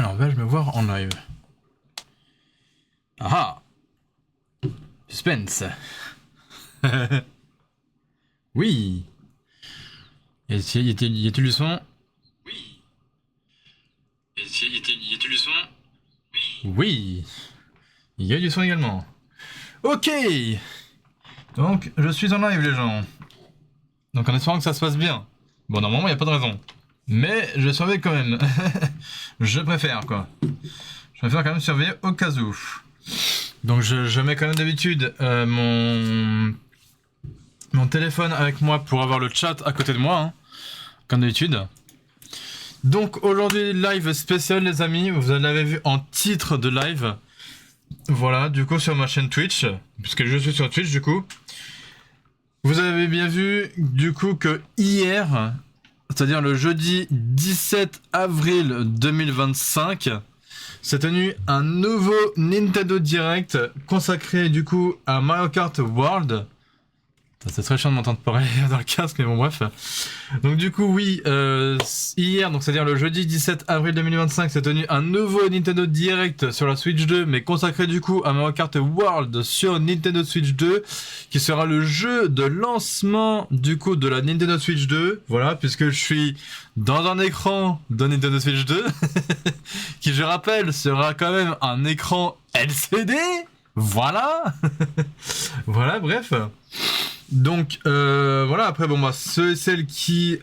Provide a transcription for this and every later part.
Alors, vais-je me voir en live? Ah ah! Suspense. Oui. Y a-t-il du son? Oui. Y a-t-il du son? Oui. Il y a du son également. Ok. Donc, je suis en live, les gens. Donc, en espérant que ça se passe bien. Bon, normalement, il n'y a pas de raison. Mais je surveille quand même. Je préfère, quoi. Je préfère quand même surveiller au cas où. Donc, je mets quand même d'habitude mon téléphone avec moi pour avoir le chat à côté de moi, hein, comme d'habitude. Donc, aujourd'hui, live spécial, les amis. Vous l'avez vu en titre de live. Voilà, du coup, sur ma chaîne Twitch. Puisque je suis sur Twitch, du coup. Vous avez bien vu, du coup, que hier, c'est-à-dire le jeudi 17 avril 2025, s'est tenu un nouveau Nintendo Direct consacré, du coup, à Mario Kart World. C'est très chiant de m'entendre parler dans le casque, mais bon, bref. Donc, du coup, oui, hier, donc c'est-à-dire le jeudi 17 avril 2025, s'est tenu un nouveau Nintendo Direct sur la Switch 2, mais consacré, du coup, à Mario Kart World sur Nintendo Switch 2, qui sera le jeu de lancement, du coup, de la Nintendo Switch 2. Voilà, puisque je suis dans un écran de Nintendo Switch 2, qui, je rappelle, sera quand même un écran LCD. Voilà. Voilà, bref. Donc voilà, après bon bah ceux et celles qui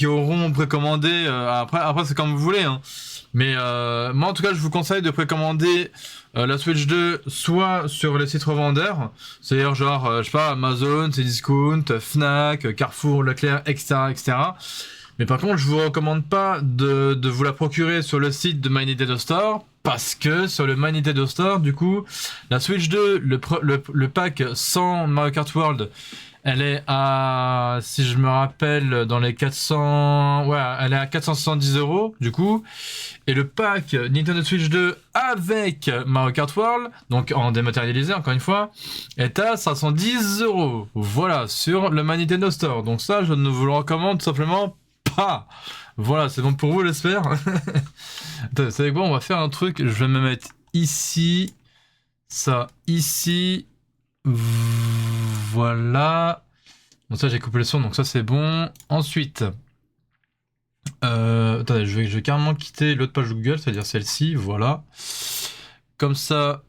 auront précommandé, après c'est comme vous voulez, hein. Mais moi en tout cas je vous conseille de précommander la Switch 2 soit sur les sites revendeurs, c'est-à-dire genre je sais pas Amazon, Cdiscount, Fnac, Carrefour, Leclerc, etc. Mais par contre je vous recommande pas de vous la procurer sur le site de My Nintendo Store, parce que sur le My Nintendo Store, du coup, la Switch 2, le pack sans Mario Kart World, elle est à, si je me rappelle, dans les 400... Ouais, elle est à 470 €, du coup. Et le pack Nintendo Switch 2 avec Mario Kart World, donc en dématérialisé, encore une fois, est à 510 €. Voilà, sur le My Nintendo Store. Donc ça, je ne vous le recommande tout simplement pas. Voilà, c'est bon pour vous, j'espère. Attends, vous savez quoi, on va faire un truc. Je vais me mettre ici. Ça, ici. Voilà. Bon, ça, j'ai coupé le son, donc ça, c'est bon. Ensuite. Attendez, je vais carrément quitter l'autre page Google, c'est-à-dire celle-ci. Voilà. Comme ça.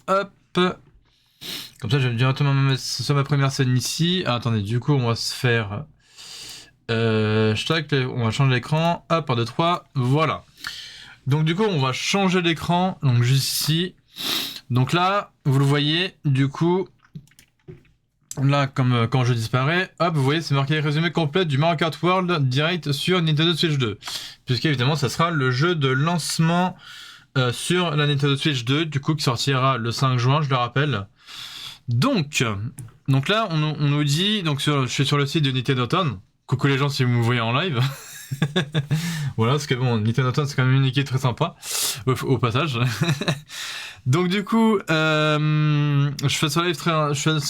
Hop. Comme ça, je vais directement me mettre sur ma première scène ici. Ah, attendez, du coup, on va se faire... on va changer l'écran. Hop, 1, 2, 3. Voilà. Donc du coup, on va changer l'écran. Donc juste ici. Donc là, vous le voyez, du coup, là, comme quand je disparais, hop, vous voyez, c'est marqué résumé complet du Mario Kart World Direct sur Nintendo Switch 2. Puisqu'évidemment, ça sera le jeu de lancement sur la Nintendo Switch 2, du coup, qui sortira le 5 juin, je le rappelle. Donc là, on nous dit, donc je suis sur le site de Nintendo Town. Coucou les gens si vous me voyez en live. Voilà, parce que bon, Nintendo Town c'est quand même une équipe très sympa, au passage. Donc du coup, je fais ce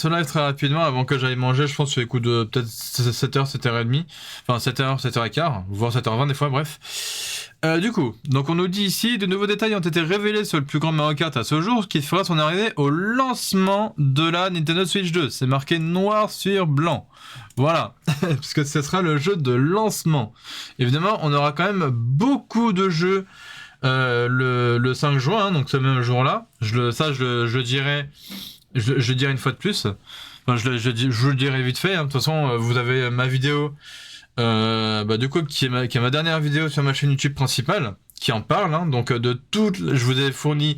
live très rapidement avant que j'aille manger, je pense sur les coups de peut-être 7h, 7h30, enfin 7h, 7h15, voire 7h20 des fois, bref. Du coup, donc on nous dit ici, de nouveaux détails ont été révélés sur le plus grand Mario Kart à ce jour, qui fera son arrivée au lancement de la Nintendo Switch 2. C'est marqué noir sur blanc. Voilà, puisque ce sera le jeu de lancement. Évidemment, on aura quand même beaucoup de jeux le 5 juin, hein, donc ce même jour-là. Je le dirai une fois de plus. Enfin, je vous le dirai vite fait. Hein. De toute façon, vous avez ma vidéo, du coup, qui est ma dernière vidéo sur ma chaîne YouTube principale, qui en parle. Hein, donc, je vous ai fourni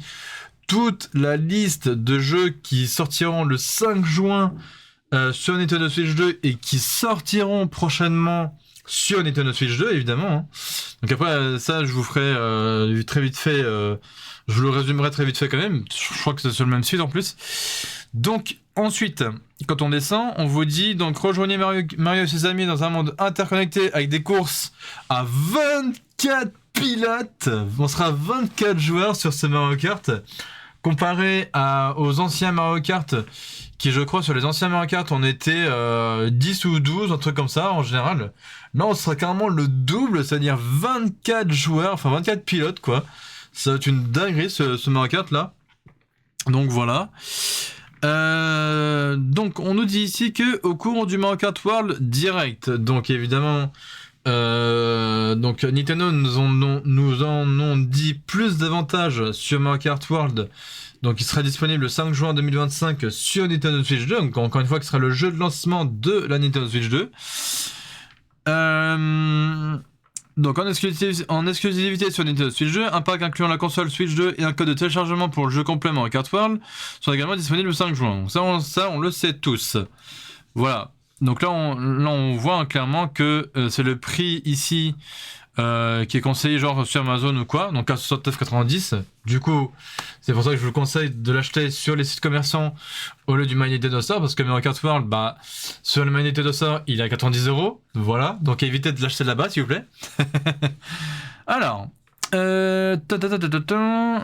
toute la liste de jeux qui sortiront le 5 juin sur Nintendo Switch 2 et qui sortiront prochainement sur Nintendo Switch 2, évidemment. Hein. Donc après, ça, je vous ferai très vite fait, je vous le résumerai très vite fait quand même. Je crois que c'est sur le même site en plus. Donc, ensuite, quand on descend, on vous dit, donc, rejoignez Mario et ses amis dans un monde interconnecté avec des courses à 24 pilotes. On sera 24 joueurs sur ce Mario Kart, comparé aux anciens Mario Kart, qui je crois sur les anciens Mario Kart on était 10 ou 12, un truc comme ça en général. Là on sera carrément le double, c'est-à-dire 24 joueurs, enfin 24 pilotes quoi. Ça va être une dinguerie ce Mario Kart là. Donc voilà. Donc on nous dit ici que au cours du Mario Kart World Direct, donc évidemment donc Nintendo nous en ont dit plus d'avantages sur Mario Kart World. Donc il sera disponible le 5 juin 2025 sur Nintendo Switch 2, donc encore une fois qui sera le jeu de lancement de la Nintendo Switch 2. Donc en exclusivité sur Nintendo Switch 2, un pack incluant la console Switch 2 et un code de téléchargement pour le jeu complet Mario Kart World sont également disponibles le 5 juin. Donc ça on le sait tous. Voilà. Donc là on voit clairement que c'est le prix ici qui est conseillé genre sur Amazon ou quoi, donc à 69,90. Du coup, c'est pour ça que je vous conseille de l'acheter sur les sites commerçants au lieu du My Nintendo Store, parce que Mario Kart World, bah, sur le My Nintendo Store, il est à 90€. Voilà, donc évitez de l'acheter là-bas, s'il vous plaît. Alors,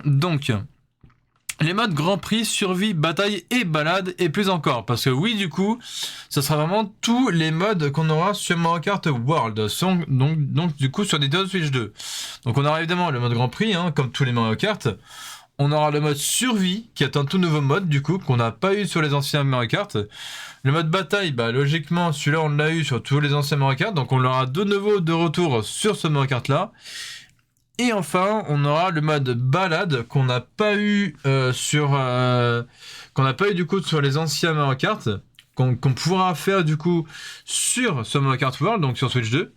donc, les modes Grand Prix, Survie, Bataille et Balade, et plus encore. Parce que oui, du coup, ça sera vraiment tous les modes qu'on aura sur Mario Kart World. Donc du coup, sur Nintendo Switch 2. Donc on aura évidemment le mode Grand Prix, hein, comme tous les Mario Kart. On aura le mode Survie, qui est un tout nouveau mode, du coup, qu'on n'a pas eu sur les anciens Mario Kart. Le mode Bataille, bah logiquement, celui-là, on l'a eu sur tous les anciens Mario Kart. Donc on l'aura de nouveau de retour sur ce Mario Kart-là. Et enfin, on aura le mode balade qu'on n'a pas eu du coup sur les anciens Mario Kart, qu'on pourra faire du coup sur ce Mario Kart World, donc sur Switch 2.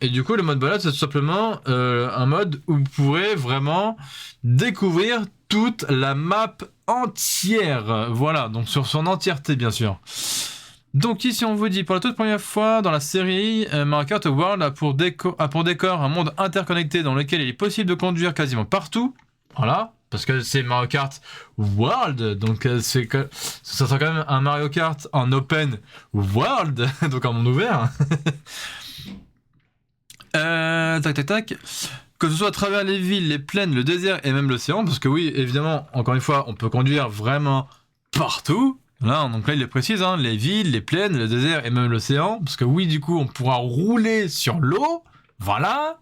Et du coup, le mode balade, c'est tout simplement un mode où vous pourrez vraiment découvrir toute la map entière. Voilà, donc sur son entièreté, bien sûr. Donc ici on vous dit, pour la toute première fois dans la série, Mario Kart World a pour décor un monde interconnecté dans lequel il est possible de conduire quasiment partout. Voilà, parce que c'est Mario Kart World, donc ça sera quand même un Mario Kart en open world, donc en monde ouvert. Tac. Que ce soit à travers les villes, les plaines, le désert et même l'océan, parce que oui, évidemment, encore une fois, on peut conduire vraiment partout. Là, donc là, il le précise, hein, les villes, les plaines, le désert et même l'océan. Parce que oui, du coup, on pourra rouler sur l'eau. Voilà.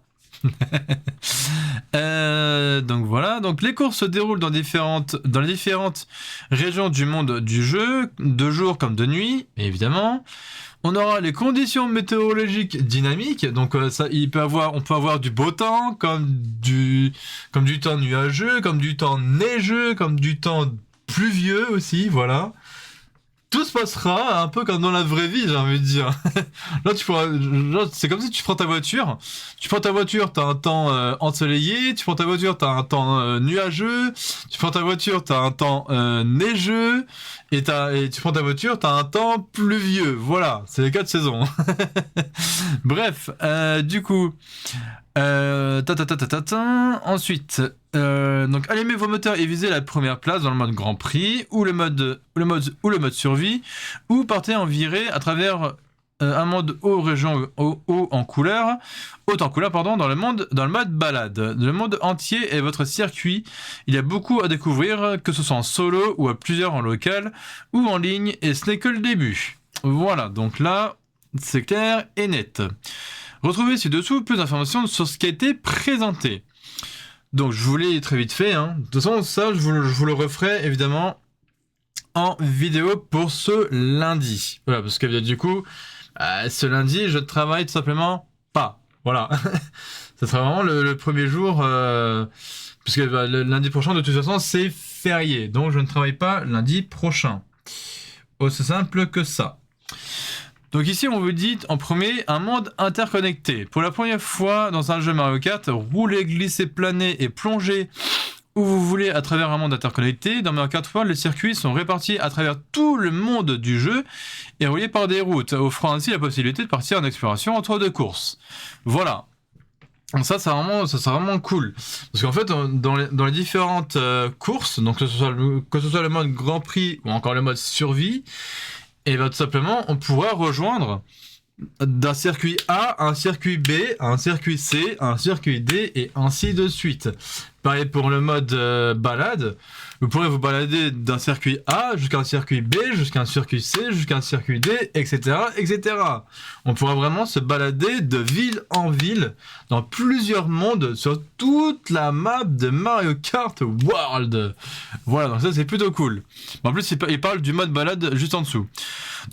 Donc voilà. Donc les courses se déroulent dans les différentes régions du monde du jeu, de jour comme de nuit, évidemment. On aura les conditions météorologiques dynamiques. Donc ça, on peut avoir du beau temps, comme du temps nuageux, comme du temps neigeux, comme du temps pluvieux aussi. Voilà. Tout se passera un peu comme dans la vraie vie, j'ai envie de dire. Là, c'est comme si tu prends ta voiture. Tu prends ta voiture, t'as un temps ensoleillé. Tu prends ta voiture, t'as un temps nuageux. Tu prends ta voiture, t'as un temps neigeux. Et tu prends ta voiture, t'as un temps pluvieux. Voilà, c'est les 4 saisons. Bref, du coup... Ensuite, donc allumez vos moteurs et visez la première place dans le mode Grand Prix ou le mode survie, ou partez en virée à travers un monde haut en couleur, dans le mode balade. Le monde entier est votre circuit. Il y a beaucoup à découvrir, que ce soit en solo ou à plusieurs en local ou en ligne, et ce n'est que le début. Voilà, donc là, c'est clair et net. Retrouvez ci-dessous plus d'informations sur ce qui a été présenté. Donc je vous l'ai très vite fait. Hein. De toute façon, ça, je vous le referai évidemment en vidéo pour ce lundi. Voilà, parce que du coup, ce lundi, je ne travaille tout simplement pas. Voilà. Ça sera vraiment le premier jour, parce que le lundi prochain, de toute façon, c'est férié. Donc je ne travaille pas lundi prochain. Aussi simple que ça. Donc ici, on vous dit en premier un monde interconnecté. Pour la première fois dans un jeu Mario Kart, rouler, glisser, planer et plonger où vous voulez à travers un monde interconnecté. Dans Mario Kart World, les circuits sont répartis à travers tout le monde du jeu et reliés par des routes, offrant ainsi la possibilité de partir en exploration entre deux courses. Voilà. Donc ça sera vraiment cool. Parce qu'en fait, dans les différentes courses, donc que ce soit le mode Grand Prix ou encore le mode Survie, et bien tout simplement, on pourra rejoindre d'un circuit A, un circuit B, un circuit C, un circuit D, et ainsi de suite. Pareil pour le mode balade. Vous pourrez vous balader d'un circuit A jusqu'à un circuit B, jusqu'à un circuit C, jusqu'à un circuit D, etc., etc. On pourra vraiment se balader de ville en ville dans plusieurs mondes sur toute la map de Mario Kart World. Voilà, donc ça c'est plutôt cool. En plus, il parle du mode balade juste en dessous.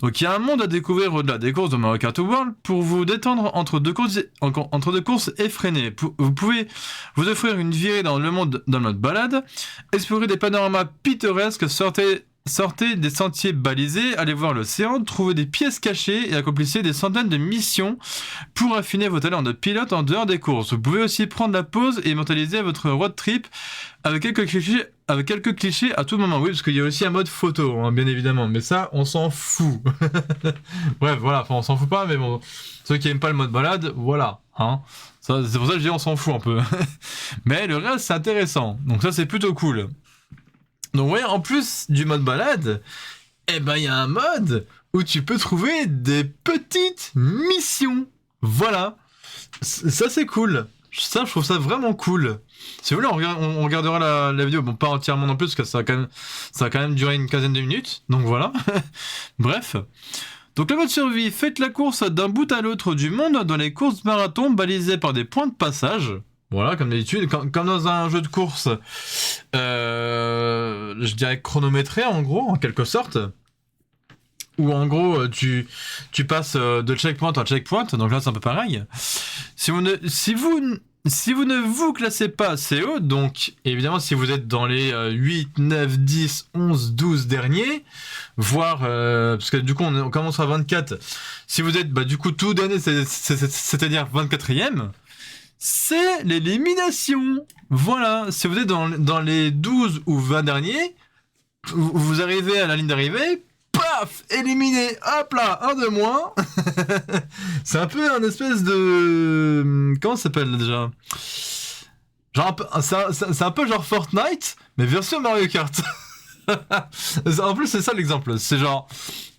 Donc il y a un monde à découvrir au-delà des courses de Mario Kart World pour vous détendre entre deux courses effrénées. Vous pouvez vous offrir une virée dans le monde dans le mode balade, explorer des panoramas pittoresques, sortez des sentiers balisés, allez voir l'océan, trouvez des pièces cachées et accomplissez des centaines de missions pour affiner vos talents de pilote en dehors des courses. Vous pouvez aussi prendre la pause et mentaliser votre road trip avec quelques clichés à tout moment. Oui, parce qu'il y a aussi un mode photo, hein, bien évidemment, mais ça, on s'en fout. Bref, voilà, enfin, on s'en fout pas, mais bon, ceux qui aiment pas le mode balade, voilà, hein. Ça, c'est pour ça que je dis on s'en fout un peu. Mais le reste, c'est intéressant. Donc ça, c'est plutôt cool. Donc ouais, en plus du mode balade, eh ben il y a un mode où tu peux trouver des petites missions. Voilà. Ça c'est cool. Ça, je trouve ça vraiment cool. Si vous voulez, on regardera la vidéo. Bon, pas entièrement non plus, parce que ça a quand même duré une quinzaine de minutes. Donc voilà. Bref. Donc le mode survie, faites la course d'un bout à l'autre du monde dans les courses marathon balisées par des points de passage. Voilà, comme d'habitude, comme dans un jeu de course, je dirais chronométré en gros, en quelque sorte. Où en gros, tu passes de checkpoint en checkpoint, donc là c'est un peu pareil. Si vous ne vous classez pas assez haut, donc évidemment si vous êtes dans les 8, 9, 10, 11, 12 derniers, voire, parce que du coup on commence à 24, si vous êtes du coup tout dernier, c'est-à-dire 24e, c'est l'élimination. Voilà, si vous êtes dans les 12 ou 20 derniers, vous arrivez à la ligne d'arrivée, paf, éliminé, hop là, un de moins. C'est un peu un espèce de... Comment ça s'appelle déjà? Genre c'est un peu genre Fortnite, mais version Mario Kart. En plus, c'est ça l'exemple. C'est genre...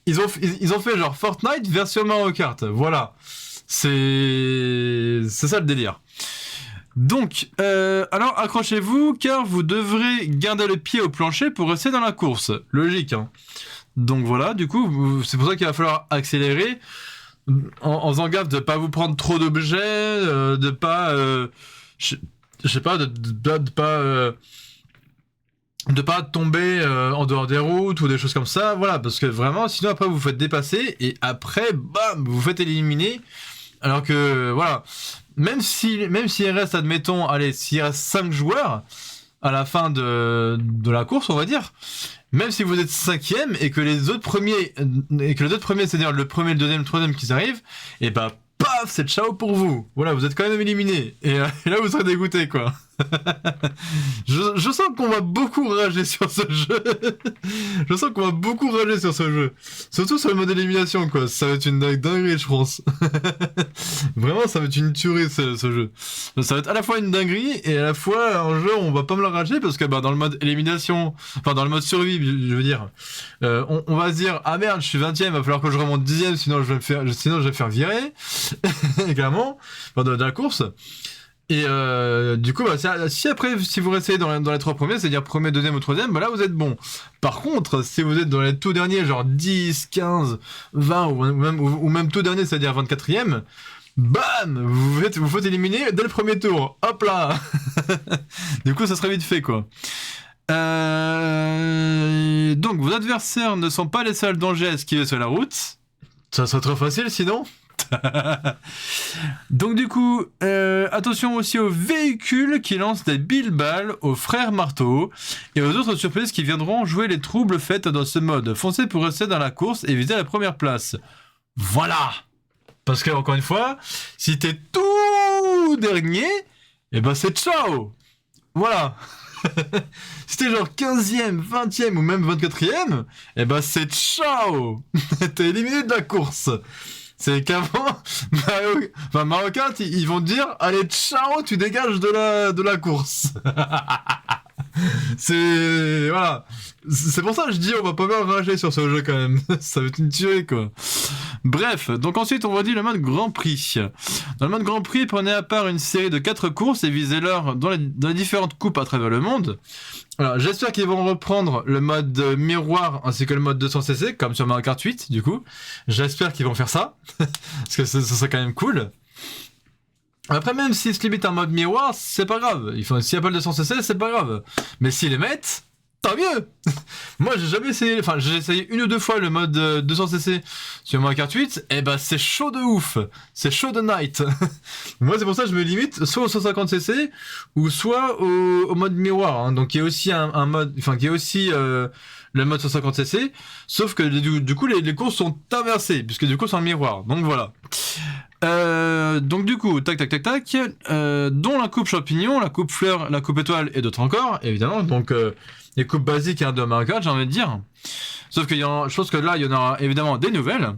Ils ont fait genre Fortnite version Mario Kart. Voilà. C'est ça le délire. Donc, alors accrochez-vous, car vous devrez garder le pied au plancher pour rester dans la course. Logique, hein. Donc voilà, du coup, c'est pour ça qu'il va falloir accélérer en faisant gaffe de ne pas vous prendre trop d'objets, de pas... je sais pas, de pas tomber en dehors des routes ou des choses comme ça, voilà, parce que vraiment, sinon après vous faites dépasser et après, bam, vous faites éliminer. Alors que, voilà, même s'il reste, admettons, allez, s'il reste 5 joueurs à la fin de la course, on va dire, même si vous êtes 5e et que les autres premiers, c'est-à-dire le premier, le deuxième, le troisième qui arrivent, et bah, paf, c'est ciao pour vous. Voilà, vous êtes quand même éliminé. Et là, vous serez dégoûté, quoi. je sens qu'on va beaucoup rager sur ce jeu. Je sens qu'on va beaucoup rager sur ce jeu. Surtout sur le mode élimination, quoi. Ça va être une dinguerie, je pense. Vraiment, ça va être une tuerie, ce jeu. Ça va être à la fois une dinguerie et à la fois un jeu où on va pas me le rager parce que dans le mode élimination, enfin dans le mode survie, je veux dire, on va se dire, ah merde, je suis 20e, il va falloir que je remonte 10e, sinon je vais me faire virer. Également, de la course. Et du coup, si vous restez dans les 3 premiers, c'est-à-dire premier, deuxième ou troisième, là vous êtes bon. Par contre, si vous êtes dans les tout derniers, genre 10, 15, 20 ou même tout dernier, c'est-à-dire 24e, bam, vous faites éliminer dès le premier tour. Hop là. Du coup, ça serait vite fait, quoi. Donc, vos adversaires ne sont pas les seuls dangers à esquiver sur la route. Ça serait trop facile sinon. Donc du coup, attention aussi aux véhicules qui lancent des billes-balles aux frères marteaux et aux autres surprises qui viendront jouer les troubles faits dans ce mode. Foncez pour rester dans la course et viser la première place. Voilà. Parce que encore une fois, si t'es tout dernier, et ben c'est ciao. Voilà. Si t'es genre 15e, 20e ou même 24e, et ben c'est ciao. T'es éliminé de la course. C'est qu'avant, Mario Kart, ils vont te dire, allez, ciao, tu dégages de la course. C'est... Voilà. C'est pour ça que je dis on va pas mal rager sur ce jeu quand même. Ça va être une tuerie quoi. Bref, donc ensuite on va dire le mode Grand Prix. Dans le mode Grand Prix, prenez à part une série de 4 courses et visez-leur dans les différentes coupes à travers le monde. Alors j'espère qu'ils vont reprendre le mode miroir ainsi que le mode 200cc comme sur Mario Kart 8 du coup. J'espère qu'ils vont faire ça. Parce que ce serait quand même cool. Après, même s'ils se limitent en mode miroir, c'est pas grave. S'il n'y a pas le 200cc, c'est pas grave. Mais s'ils les mettent, tant mieux. Moi, j'ai jamais essayé... Enfin, j'ai essayé une ou deux fois le mode 200cc sur Mario Kart 8. Et bah, c'est chaud de ouf. C'est chaud de night. Moi, c'est pour ça que je me limite soit au 150cc ou soit au mode miroir. Hein. Donc, il y a aussi un mode... Enfin, il y a aussi... le mode 150cc, sauf que du coup les courses sont inversées, puisque du coup c'est en miroir, donc voilà. Donc du coup, tac, dont la coupe champignon, la coupe fleur, la coupe étoile et d'autres encore, évidemment, donc les coupes basiques de Mario Kart, j'ai envie de dire. Sauf que je pense que là, il y en aura évidemment des nouvelles.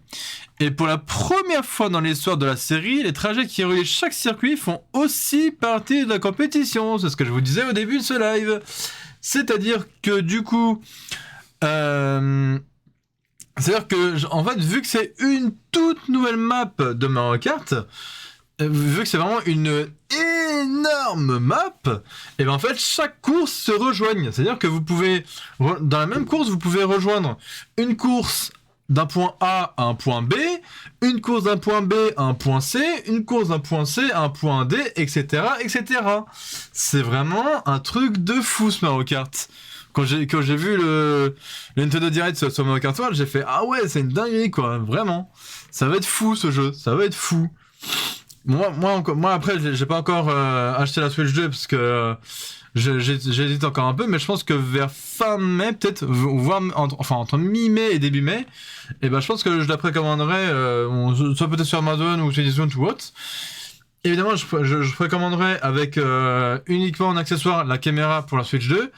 Et pour la première fois dans l'histoire de la série, les trajets qui relient chaque circuit font aussi partie de la compétition. C'est ce que je vous disais au début de ce live. C'est-à-dire que du coup... c'est-à-dire que, en fait, vu que c'est une toute nouvelle map de Mario Kart, vu que c'est vraiment une énorme map, et ben en fait, chaque course se rejoigne. C'est-à-dire que vous pouvez, dans la même course, vous pouvez rejoindre une course d'un point A à un point B, une course d'un point B à un point C, une course d'un point C à un point D, etc., etc. C'est vraiment un truc de fou, ce Mario Kart. Quand j'ai vu le Nintendo Direct sur Mario Kart World, j'ai fait ah ouais, c'est une dinguerie quoi, vraiment. Ça va être fou ce jeu, ça va être fou. Moi après, j'ai pas encore acheté la Switch 2 parce que j'hésite encore un peu, mais je pense que vers fin mai, peut-être, voire entre mi-mai et début mai, et ben je pense que je la précommanderai, soit peut-être sur Amazon ou sur Discount ou autre. Évidemment, je précommanderai avec uniquement en accessoire la caméra pour la Switch 2.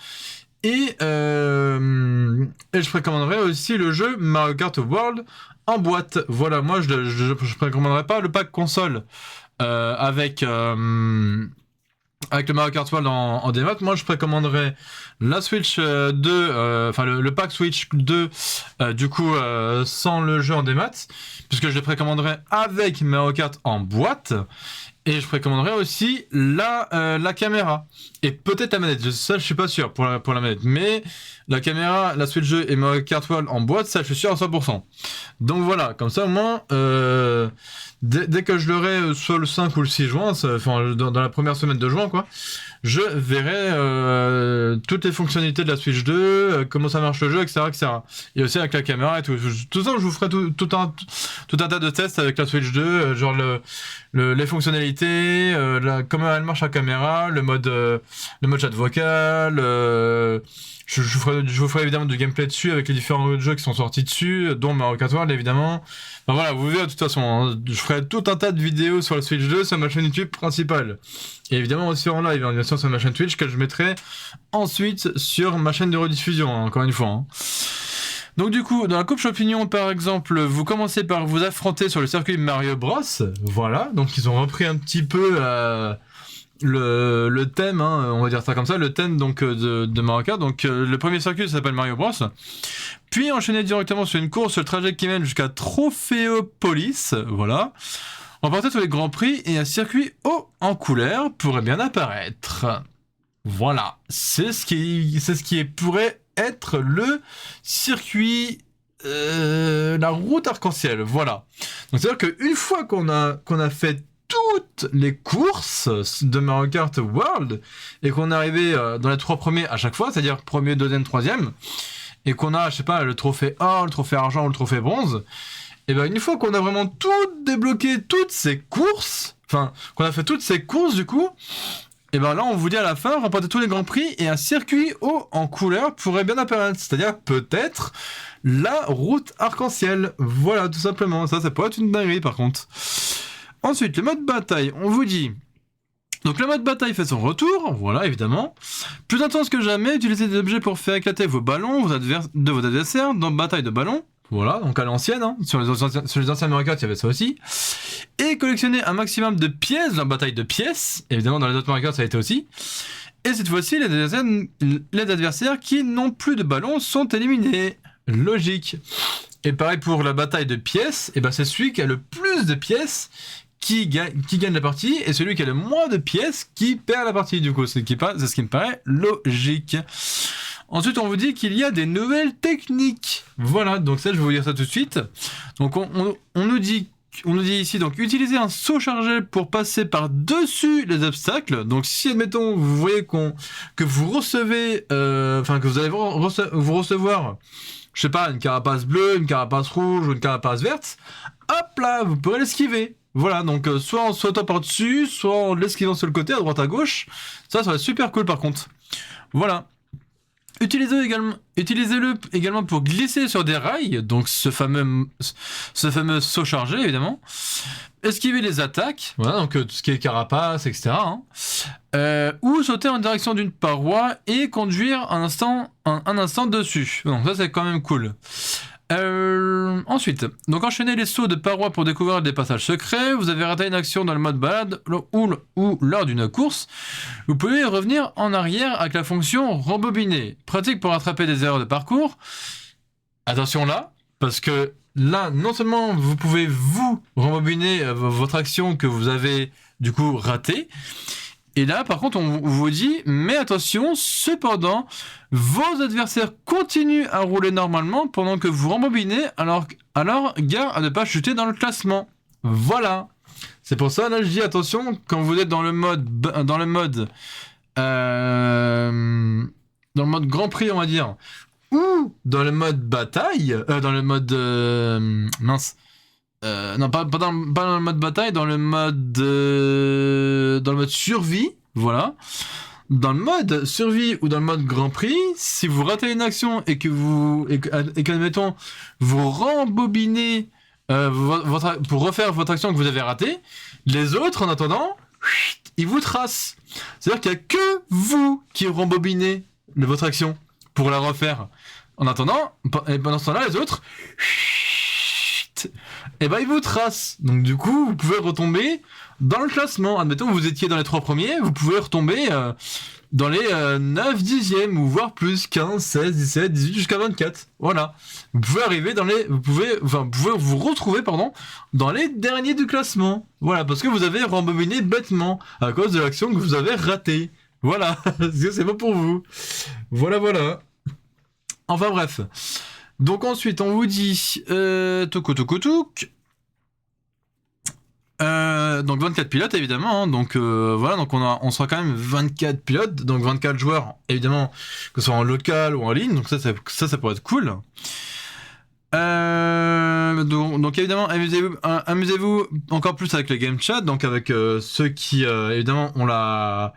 Et je précommanderai aussi le jeu Mario Kart World en boîte. Voilà, moi je précommanderai pas le pack console avec le Mario Kart World en démat. Moi je précommanderai la Switch 2, enfin le pack Switch 2 du coup sans le jeu en démat, puisque je le précommanderai avec Mario Kart en boîte. Et je précommanderais aussi la caméra. Et peut-être la manette. Ça, je suis pas sûr pour la manette. Mais la caméra, la Switch 2 et Mario Kart World en boîte, ça, je suis sûr à 100%. Donc voilà, comme ça, au moins, dès que je l'aurai, soit le 5 ou le 6 juin, enfin, dans la première semaine de juin, quoi, je verrai toutes les fonctionnalités de la Switch 2, comment ça marche le jeu, etc., etc. Et aussi avec la caméra et tout. Tout ça, je vous ferai tout un tas de tests avec la Switch 2, genre les fonctionnalités, comment elle marche la caméra, le mode chat vocal, je vous ferai évidemment du gameplay dessus avec les différents autres jeux qui sont sortis dessus, dont Mario Kart World évidemment. Enfin voilà, vous verrez de toute façon, hein, je ferai tout un tas de vidéos sur la Switch 2 sur ma chaîne YouTube principale. Et évidemment aussi en live, hein, bien sûr sur ma chaîne Twitch que je mettrai ensuite sur ma chaîne de rediffusion, hein, encore une fois. Hein. Donc du coup, dans la coupe champignon par exemple, vous commencez par vous affronter sur le circuit Mario Bros. Voilà, donc ils ont repris un petit peu le thème, hein, on va dire ça comme ça, le thème donc de Mario Kart. Donc le premier circuit s'appelle Mario Bros. Puis enchaîner directement sur une course, le trajet qui mène jusqu'à Troféopolis, voilà. On va partir sur les grands prix et un circuit haut en couleur pourrait bien apparaître. Voilà, c'est ce qui pourrait être le circuit, la route arc-en-ciel, voilà. Donc c'est à dire qu'une fois qu'on a fait toutes les courses de Mario Kart World et qu'on est arrivé dans les 3 premiers à chaque fois, c'est-à-dire premier, deuxième, troisième, et qu'on a, je sais pas, le trophée or, le trophée argent ou le trophée bronze, et ben une fois qu'on a vraiment tout débloqué, toutes ces courses, enfin qu'on a fait toutes ces courses du coup, et ben là on vous dit à la fin, remportez tous les grands prix et un circuit haut en couleur pourrait bien apparaître, c'est-à-dire peut-être la route arc-en-ciel, voilà tout simplement, ça pourrait être une dinguerie par contre. Ensuite, le mode bataille, on vous dit... Donc le mode bataille fait son retour, voilà évidemment. Plus intense que jamais, utilisez des objets pour faire éclater vos ballons de vos adversaires dans bataille de ballons. Voilà, donc à l'ancienne, hein. Sur les anciens Mario Kart, il y avait ça aussi. Et collectionnez un maximum de pièces dans bataille de pièces. Évidemment, dans les autres Mario Kart, ça a été aussi. Et cette fois-ci, les adversaires qui n'ont plus de ballon sont éliminés. Logique. Et pareil pour la bataille de pièces, et ben c'est celui qui a le plus de pièces qui gagne la partie, et celui qui a le moins de pièces qui perd la partie, du coup. C'est ce qui me paraît logique. Ensuite, on vous dit qu'il y a des nouvelles techniques. Voilà, donc ça, je vais vous dire ça tout de suite. Donc, on nous dit ici, donc, utiliser un saut chargé pour passer par-dessus les obstacles. Donc, si, admettons, vous voyez que vous recevez, que vous allez vous recevoir, je sais pas, une carapace bleue, une carapace rouge ou une carapace verte, hop là, vous pourrez l'esquiver. Voilà, donc soit en sautant par-dessus, soit en l'esquivant sur le côté, à droite à gauche. Ça va être super cool par contre. Voilà. Utilisez-le également pour glisser sur des rails, donc ce fameux saut chargé évidemment. Esquiver les attaques, voilà, donc tout ce qui est carapace, etc. Ou sauter en direction d'une paroi et conduire un instant dessus. Donc ça c'est quand même cool. Ensuite, donc enchaîner les sauts de parois pour découvrir des passages secrets. Vous avez raté une action dans le mode balade ou lors d'une course. Vous pouvez revenir en arrière avec la fonction rembobiner. Pratique pour rattraper des erreurs de parcours. Attention là, parce que là, non seulement vous pouvez vous rembobiner votre action que vous avez du coup ratée, et là, par contre, on vous dit, mais attention, cependant, vos adversaires continuent à rouler normalement pendant que vous rembobinez, alors gare à ne pas chuter dans le classement. Voilà. C'est pour ça, là, je dis attention, quand vous êtes dans le mode Grand Prix, on va dire, ou dans le mode bataille, dans le mode non, pas dans le mode bataille, dans le mode survie, voilà. Dans le mode survie ou dans le mode Grand Prix, si vous ratez une action et qu'admettons, vous rembobinez pour refaire votre action que vous avez ratée, les autres, en attendant, ils vous tracent. C'est-à-dire qu'il n'y a que vous qui rembobinez votre action pour la refaire. En attendant, et pendant ce temps-là, les autres... et ben ils vous tracent. Donc du coup, vous pouvez retomber dans le classement. Admettons, vous étiez dans les 3 premiers, vous pouvez retomber dans les 9 dixièmes, ou voire plus, 15, 16, 17, 18, jusqu'à 24. Voilà. Vous pouvez arriver vous pouvez vous retrouver, dans les derniers du classement. Voilà, parce que vous avez rembobiné bêtement, à cause de l'action que vous avez ratée. Voilà, parce que c'est pas pour vous. Voilà. Enfin bref. Donc ensuite, on vous dit donc 24 pilotes évidemment, hein. Donc voilà, donc on sera quand même 24 pilotes, donc 24 joueurs évidemment, que ce soit en local ou en ligne, donc ça pourrait être cool. Donc évidemment, amusez-vous encore plus avec le game chat, donc avec ceux qui évidemment ont la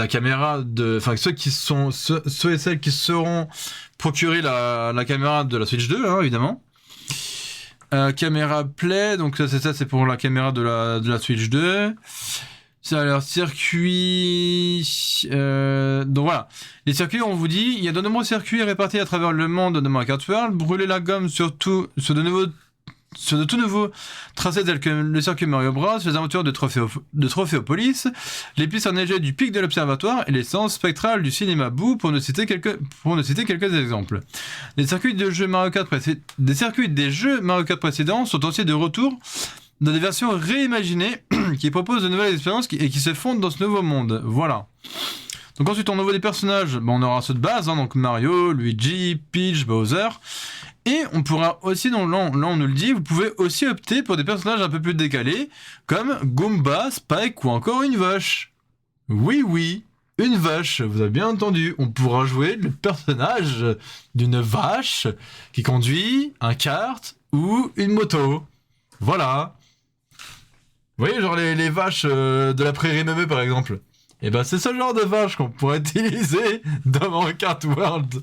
caméra ceux et celles qui seront procurer la caméra de la Switch 2, hein, évidemment. Caméra Play, donc c'est pour la caméra de la Switch 2. Ça a l'air circuit. Donc voilà. Les circuits, on vous dit, il y a de nombreux circuits répartis à travers le monde de Mario Kart World. Brûlez la gomme sur de tout nouveaux tracés tels que le circuit Mario Bros, les aventures de Trophéopolis, les pistes enneigées du pic de l'observatoire et les séances spectrales du cinéma Boo, pour ne citer quelques exemples. Les circuits des jeux Mario Kart précédents sont aussi de retour dans des versions réimaginées qui proposent de nouvelles expériences et qui se fondent dans ce nouveau monde. Voilà. Donc ensuite, au niveau des personnages, on aura ceux de base, hein, donc Mario, Luigi, Peach, Bowser. Et on pourra aussi, là on nous le dit, vous pouvez aussi opter pour des personnages un peu plus décalés, comme Goomba, Spike ou encore une vache. Oui, une vache, vous avez bien entendu. On pourra jouer le personnage d'une vache qui conduit un kart ou une moto. Voilà. Vous voyez, genre les vaches de la prairie Mémé par exemple. Et ben c'est ce genre de vache qu'on pourrait utiliser dans Mario Kart World.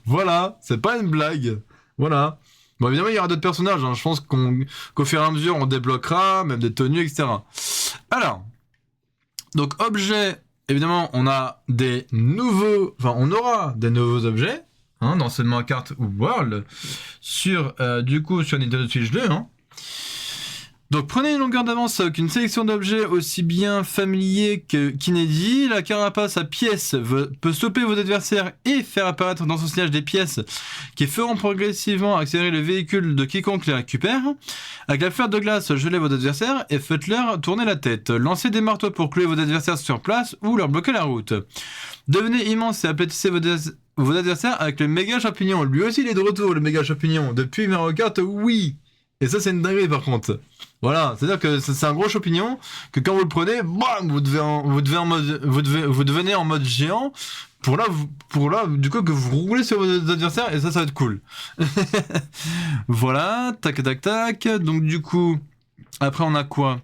Voilà, c'est pas une blague. Voilà. Bon, évidemment, il y aura d'autres personnages. Hein. Je pense qu'au fur et à mesure, on débloquera, même des tenues, etc. Alors, donc, objets, évidemment, on aura des nouveaux objets, hein, dans ce Mario Kart World, sur Nintendo Switch 2, hein. Donc prenez une longueur d'avance avec une sélection d'objets aussi bien familiers qu'inédits. La carapace à pièces peut stopper vos adversaires et faire apparaître dans son sillage des pièces qui feront progressivement accélérer le véhicule de quiconque les récupère. Avec la fleur de glace, gelez vos adversaires et faites-leur tourner la tête. Lancez des marteaux pour clouer vos adversaires sur place ou leur bloquer la route. Devenez immense et aplatissez vos adversaires avec le méga champignon. Lui aussi il est de retour, le méga champignon. Depuis Mario Kart, oui. Et ça c'est une dinguerie par contre. Voilà, c'est-à-dire que c'est un gros champignon que quand vous le prenez, bam, vous devenez en mode géant pour là du coup que vous roulez sur vos adversaires et ça va être cool. Voilà, tac tac tac. Donc du coup, après on a quoi?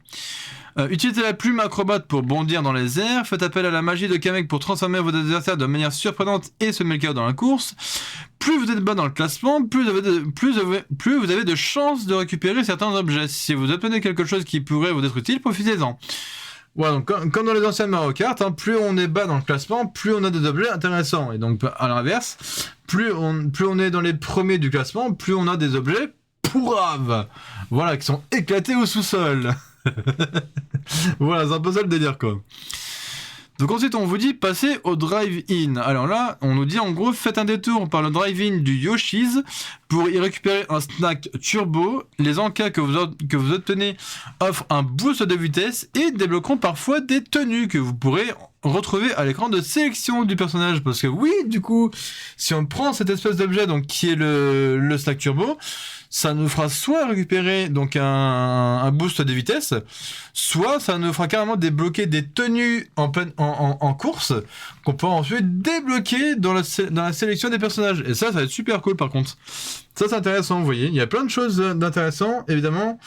Utilisez la plume acrobate pour bondir dans les airs. Faites appel à la magie de Kamek pour transformer vos adversaires de manière surprenante et semer le chaos dans la course. Plus vous êtes bas dans le classement, plus vous avez de chances de récupérer certains objets. Si vous obtenez quelque chose qui pourrait vous être utile, profitez-en. Voilà, donc comme dans les anciennes Mario Kart, plus on est bas dans le classement, plus on a des objets intéressants. Et donc à l'inverse, plus on est dans les premiers du classement, plus on a des objets pourraves. Voilà, qui sont éclatés au sous-sol. Voilà, c'est un peu ça le délire quoi. Donc ensuite on vous dit passez au drive-in. Alors là on nous dit en gros faites un détour par le drive-in du Yoshi's pour y récupérer un snack turbo. Les encas que vous obtenez offrent un boost de vitesse et débloqueront parfois des tenues que vous pourrez retrouver à l'écran de sélection du personnage. Parce que oui, du coup, si on prend cette espèce d'objet donc qui est le snack turbo, ça nous fera soit récupérer donc un boost de vitesse, soit ça nous fera carrément débloquer des tenues en course qu'on peut ensuite débloquer dans la sélection des personnages. Et ça va être super cool par contre. Ça c'est intéressant, vous voyez. Il y a plein de choses d'intéressant évidemment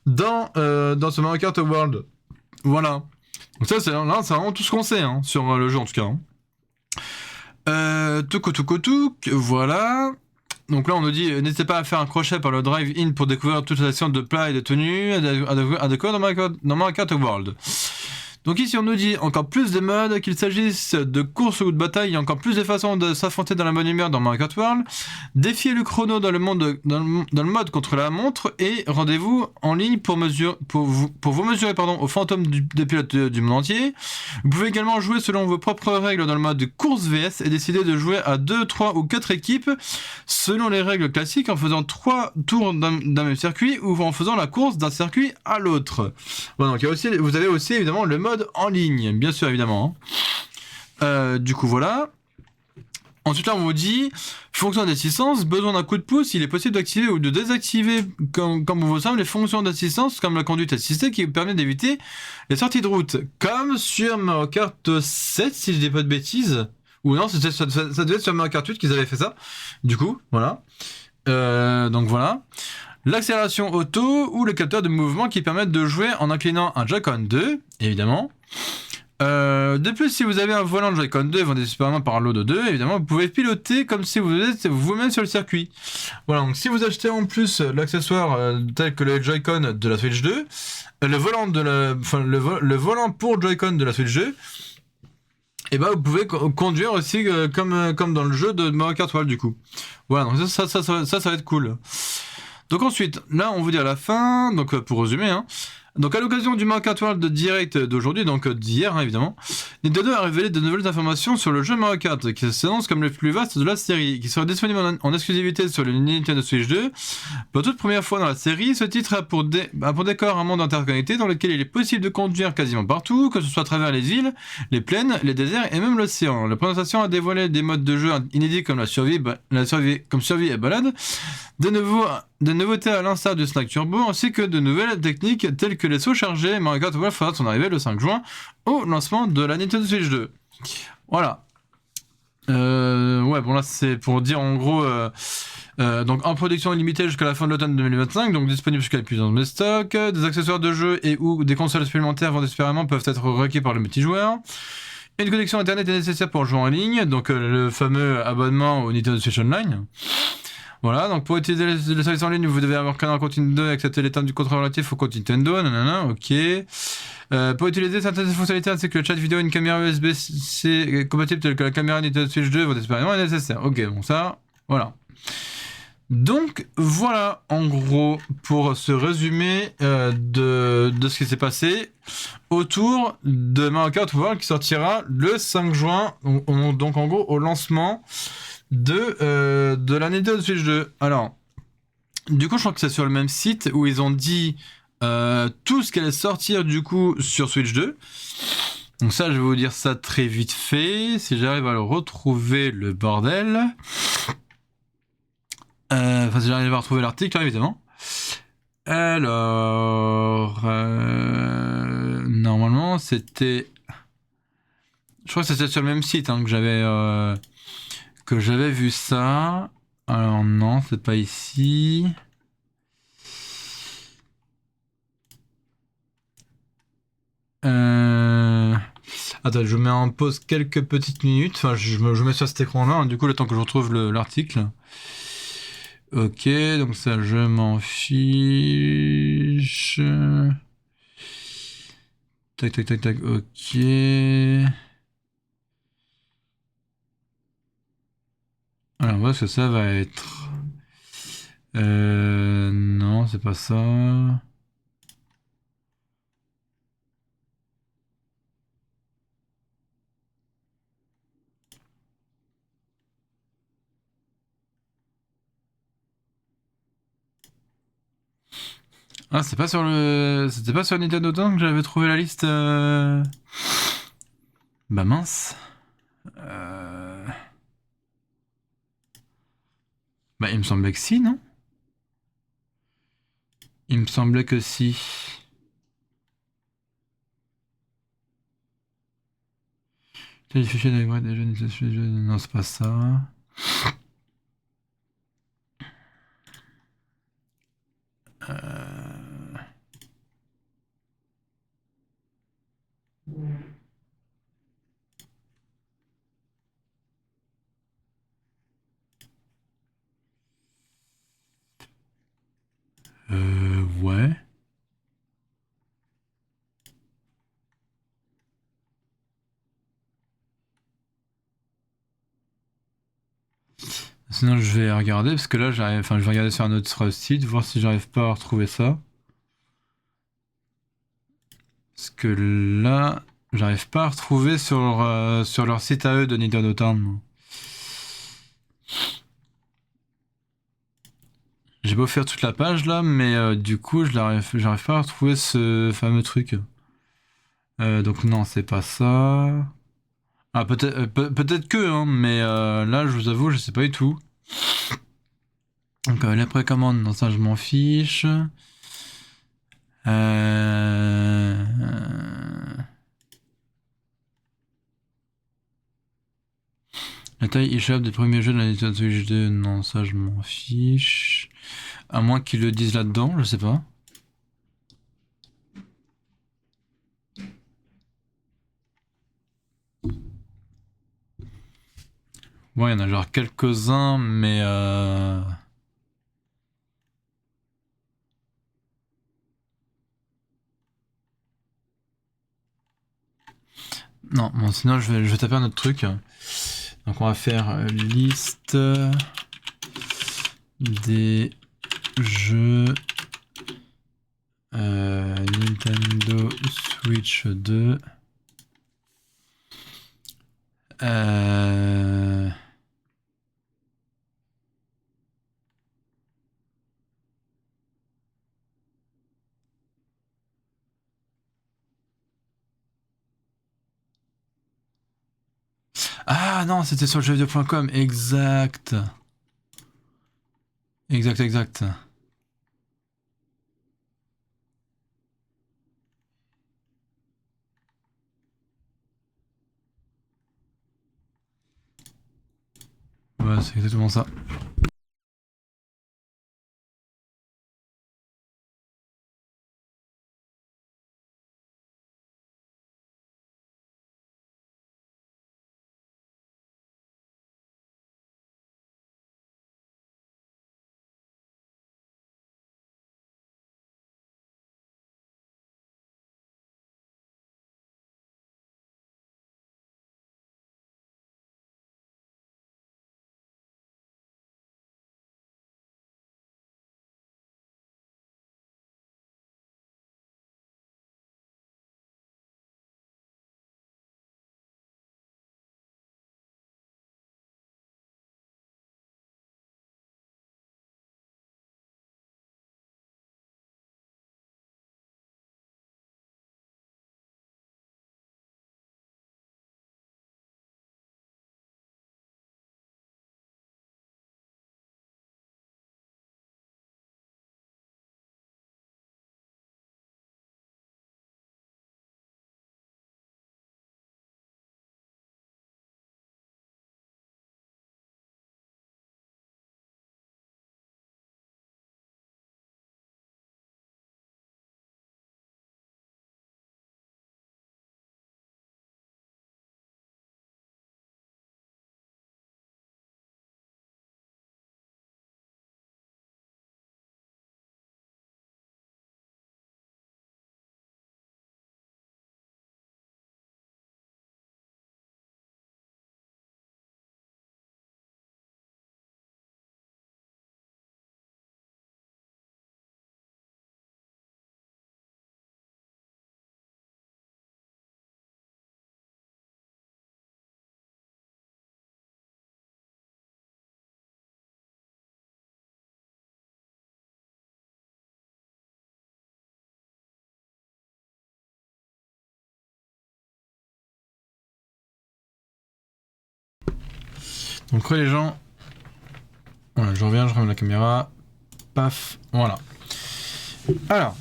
dans ce Mario Kart World. Voilà. Donc ça c'est vraiment tout ce qu'on sait hein, sur le jeu en tout cas. Hein. Touc, voilà. Donc là, on nous dit, n'hésitez pas à faire un crochet par le drive-in pour découvrir toute la section de plats et de tenues à découvrir dans Mario Kart World. Donc ici, on nous dit encore plus de modes, qu'il s'agisse de course ou de bataille, il y a encore plus de façons de s'affronter dans la bonne humeur dans Mario Kart World. Défiez le chrono dans le mode contre la montre et rendez-vous en ligne pour vous mesurer aux fantômes des pilotes du monde entier. Vous pouvez également jouer selon vos propres règles dans le mode course VS et décider de jouer à 2, 3 ou 4 équipes selon les règles classiques en faisant 3 tours d'un même circuit ou en faisant la course d'un circuit à l'autre. Bon, donc vous avez aussi évidemment le mode en ligne, bien sûr évidemment. Du coup voilà. Ensuite là on vous dit fonction d'assistance, besoin d'un coup de pouce, il est possible d'activer ou de désactiver comme vous semble les fonctions d'assistance comme la conduite assistée qui vous permet d'éviter les sorties de route. Comme sur Mario Kart 7 si je dis pas de bêtises. Ou non, ça devait être sur Mario Kart 8 qu'ils avaient fait ça. Du coup, voilà. Donc voilà. L'accélération auto ou le capteur de mouvement qui permettent de jouer en inclinant un Joy-Con 2, évidemment. De plus, si vous avez un volant de Joy-Con 2 vendé séparément par lot de 2, évidemment, vous pouvez piloter comme si vous êtes vous-même sur le circuit. Voilà, donc si vous achetez en plus l'accessoire tel que le Joy-Con de la Switch 2, le volant pour Joy-Con de la Switch 2, et bah vous pouvez conduire aussi comme dans le jeu de Mario Kart World du coup. Voilà, donc ça va être cool. Donc ensuite, là on vous dit à la fin, donc pour résumer, hein, donc à l'occasion du Mario Kart World Direct d'aujourd'hui, donc d'hier hein, évidemment, Nintendo a révélé de nouvelles informations sur le jeu Mario Kart qui s'annonce comme le plus vaste de la série, qui sera disponible en exclusivité sur le Nintendo Switch 2. Pour toute première fois dans la série, ce titre a pour décor un monde interconnecté dans lequel il est possible de conduire quasiment partout, que ce soit à travers les îles, les plaines, les déserts et même l'océan. La présentation a dévoilé des modes de jeu inédits comme survie et balade, des nouveautés à l'instar du Snack Turbo, ainsi que de nouvelles techniques telles que les sauts chargés. Mario Kart World fera son arrivée le 5 juin au lancement de la Nintendo Switch 2. Voilà. Ouais, bon là c'est pour dire en gros... donc en production illimitée jusqu'à la fin de l'automne 2025, donc disponible jusqu'à l'épuisement de stock. Des accessoires de jeu et ou des consoles supplémentaires vendus séparément peuvent être requis par le multijoueur. Une connexion internet est nécessaire pour jouer en ligne, donc le fameux abonnement au Nintendo Switch Online. Voilà, donc pour utiliser les services en ligne, vous devez avoir un compte Nintendo et accepter les termes du contrat relatif au compte Nintendo, nanana, ok. Pour utiliser certaines fonctionnalités ainsi que le chat vidéo, une caméra USB-C compatible telle que la caméra Nintendo Switch 2 vont être nécessaire. Ok, bon ça, voilà. Donc voilà, en gros, pour ce résumé de ce qui s'est passé autour de Mario Kart World qui sortira le 5 juin, donc en gros au lancement de la Nintendo Switch 2. Alors, du coup, je crois que c'est sur le même site où ils ont dit tout ce qui allait sortir du coup sur Switch 2. Donc ça, je vais vous dire ça très vite fait, si j'arrive à le retrouver, le bordel. Enfin, si j'arrive à retrouver l'article, hein, évidemment. Alors, normalement, c'était... Je crois que c'était sur le même site hein, que j'avais vu ça. Alors non, c'est pas ici. Attends, je mets en pause quelques petites minutes. Enfin, je mets sur cet écran-là, hein, du coup, le temps que je retrouve l'article. Ok, donc ça, je m'en fiche. Tac, tac, tac, tac, ok. Alors, on voit ce que ça va être. Non, c'est pas ça. Ah, c'est pas sur le. C'était pas sur Nintendo Down que j'avais trouvé la liste. Bah mince. Bah, il me semblait que si, non? Il me semblait que si. Non, c'est pas ça. Ouais. Sinon, je vais regarder parce que là, enfin, je vais regarder sur un autre site, voir si j'arrive pas à retrouver ça. Parce que là, j'arrive pas à retrouver sur leur site à eux de Nintendo Town. J'ai beau faire toute la page là, mais du coup, j'arrive pas à retrouver ce fameux truc. Donc non, c'est pas ça. Ah, peut-être peut-être que, hein, mais là, je vous avoue, je sais pas du tout. Donc les précommandes, non, ça, je m'en fiche. Euh... La taille eShop des premiers jeux de la Nintendo Switch 2, non, ça, je m'en fiche. À moins qu'ils le disent là-dedans, je sais pas. Ouais, il y en a genre quelques-uns, mais non, bon, sinon je vais taper un autre truc. Donc on va faire liste des jeux Nintendo Switch 2. Euh... Ah non, c'était sur jeuxvideo.com, exact. Exact, exact. Ouais, c'est exactement ça. Donc les gens... Voilà, je reviens, je remets la caméra. Paf, voilà. Alors,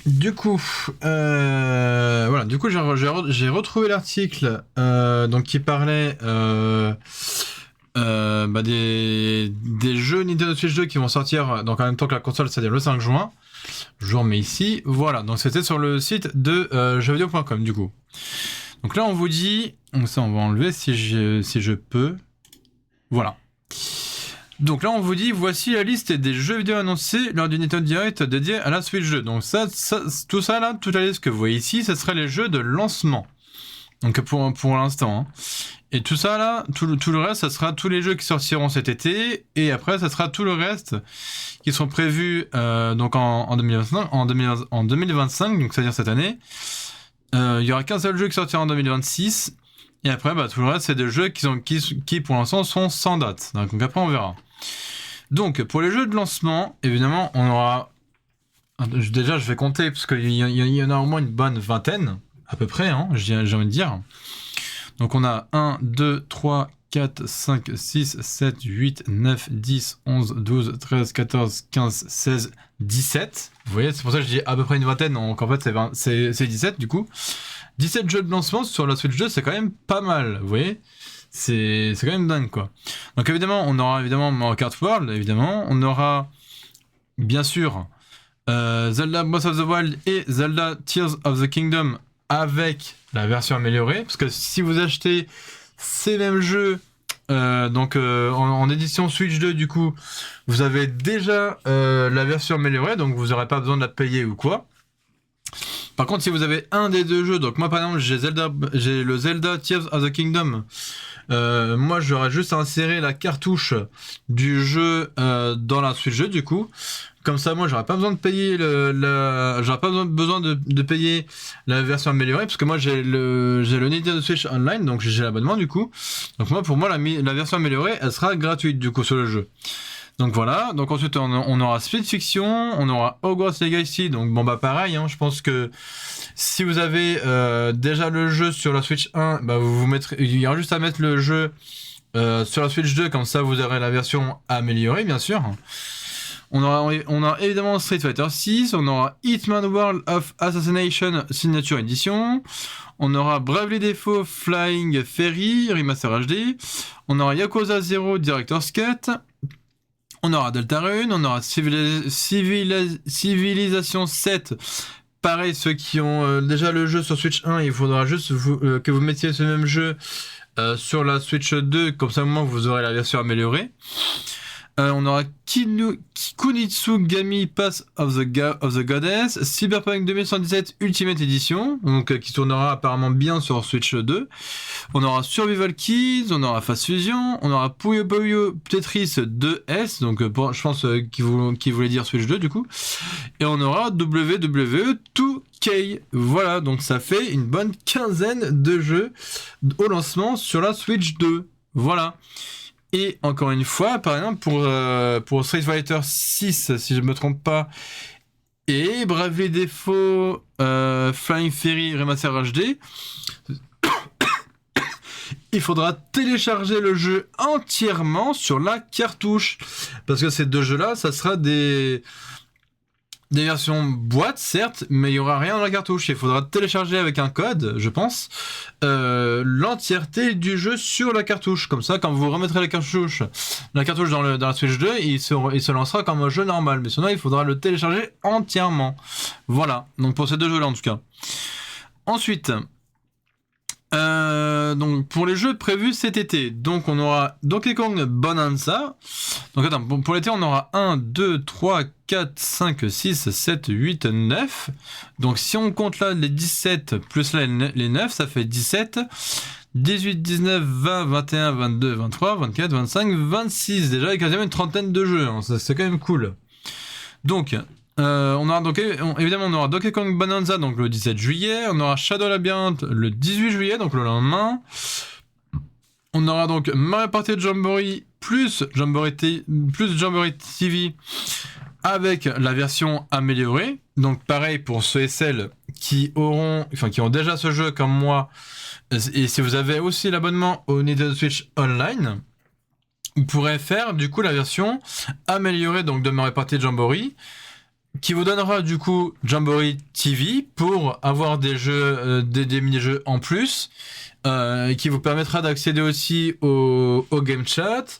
du coup, voilà, du coup j'ai retrouvé l'article donc qui parlait des jeux Nintendo Switch 2 qui vont sortir donc en même temps que la console, c'est-à-dire le 5 juin. Je vous remets ici, voilà, donc c'était sur le site de jeuxvideo.com du coup. Donc là on vous dit, donc ça on va enlever si je peux, voilà. Donc là on vous dit, voici la liste des jeux vidéo annoncés lors du Nintendo Direct dédié à la Switch 2. Donc tout ça là, toute la liste que vous voyez ici, ce serait les jeux de lancement. Donc pour l'instant. Hein. Et tout ça là, tout le reste, ça sera tous les jeux qui sortiront cet été. Et après, ça sera tout le reste qui sont prévus donc en 2025, donc c'est-à-dire cette année. Il y aura qu'un seul jeu qui sortira en 2026. Et après, tout le reste, c'est des jeux qui pour l'instant sont sans date. Donc après, on verra. Donc, pour les jeux de lancement, évidemment, on aura... Déjà, je vais compter, parce qu'il y en a au moins une bonne vingtaine, à peu près, hein, j'ai envie de dire. Donc, on a 1, 2, 3, 4, 5, 6, 7, 8, 9, 10, 11, 12, 13, 14, 15, 16, 17. Vous voyez, c'est pour ça que je dis à peu près une vingtaine, donc en fait, c'est 17 du coup. 17 jeux de lancement sur la Switch 2, c'est quand même pas mal, vous voyez. C'est quand même dingue, quoi. Donc évidemment, on aura Mario Kart World, évidemment. On aura, bien sûr, Zelda Breath of the Wild et Zelda Tears of the Kingdom avec la version améliorée. Parce que si vous achetez ces mêmes jeux en édition Switch 2, du coup, vous avez déjà la version améliorée, donc vous n'aurez pas besoin de la payer ou quoi. Par contre, si vous avez un des deux jeux, donc moi par exemple j'ai le Zelda Tears of the Kingdom, moi j'aurais juste inséré la cartouche du jeu dans la Switch 2 du coup. Comme ça, moi j'aurais pas besoin de payer besoin de payer la version améliorée parce que moi j'ai le Nintendo Switch Online, donc j'ai l'abonnement du coup. Donc moi pour moi la version améliorée elle sera gratuite du coup sur le jeu. Donc voilà, donc ensuite on aura Split Fiction, on aura Hogwarts Legacy, donc bon pareil, hein, je pense que si vous avez déjà le jeu sur la Switch 1, vous mettrez, il y aura juste à mettre le jeu sur la Switch 2, comme ça vous aurez la version améliorée bien sûr. On a évidemment Street Fighter 6, on aura Hitman World of Assassination Signature Edition, on aura Bravely Default Flying Ferry Remaster HD, on aura Yakuza 0 Director's Cut, on aura Deltarune, on aura Civilization 7. Pareil, ceux qui ont déjà le jeu sur Switch 1, il faudra juste que vous mettiez ce même jeu sur la Switch 2, comme ça au moment vous aurez la version améliorée. On aura Kunitsu Gami Pass of the Goddess, Cyberpunk 2117 Ultimate Edition, donc qui tournera apparemment bien sur Switch 2. On aura Survival Kids, on aura Fast Fusion, on aura Puyo Puyo Tetris 2S, donc je pense qui voulait dire Switch 2 du coup. Et on aura WWE 2K. Voilà, donc ça fait une bonne quinzaine de jeux au lancement sur la Switch 2. Voilà. Et encore une fois, par exemple, pour Street Fighter 6, si je ne me trompe pas, et Bravely Default Flying Ferry Remaster HD, il faudra télécharger le jeu entièrement sur la cartouche. Parce que ces deux jeux-là, ça sera des versions boîte, certes, mais il n'y aura rien dans la cartouche. Il faudra télécharger avec un code, je pense, l'entièreté du jeu sur la cartouche. Comme ça, quand vous remettrez la cartouche dans la Switch 2, il se lancera comme un jeu normal. Mais sinon, il faudra le télécharger entièrement. Voilà, donc pour ces deux jeux-là en tout cas. Ensuite... donc pour les jeux prévus cet été, donc on aura Donkey Kong Bonanza. Donc attends, pour l'été on aura 1, 2, 3, 4, 5, 6, 7, 8, 9. Donc si on compte là les 17 plus là les 9, ça fait 17, 18, 19, 20, 21, 22, 23, 24, 25, 26. Déjà il y a quasiment une trentaine de jeux, hein. C'est quand même cool. Donc... on aura évidemment on aura Donkey Kong Bonanza donc le 17 juillet, on aura Shadow Labyrinth le 18 juillet donc le lendemain. On aura donc Mario Party Jamboree plus Jamboree TV avec la version améliorée. Donc pareil pour ceux et celles qui ont déjà ce jeu comme moi et si vous avez aussi l'abonnement au Nintendo Switch Online. vous pourrez faire du coup la version améliorée donc de Mario Party Jamboree, qui vous donnera du coup Jamboree TV pour avoir des jeux, des mini-jeux en plus, qui vous permettra d'accéder aussi au game chat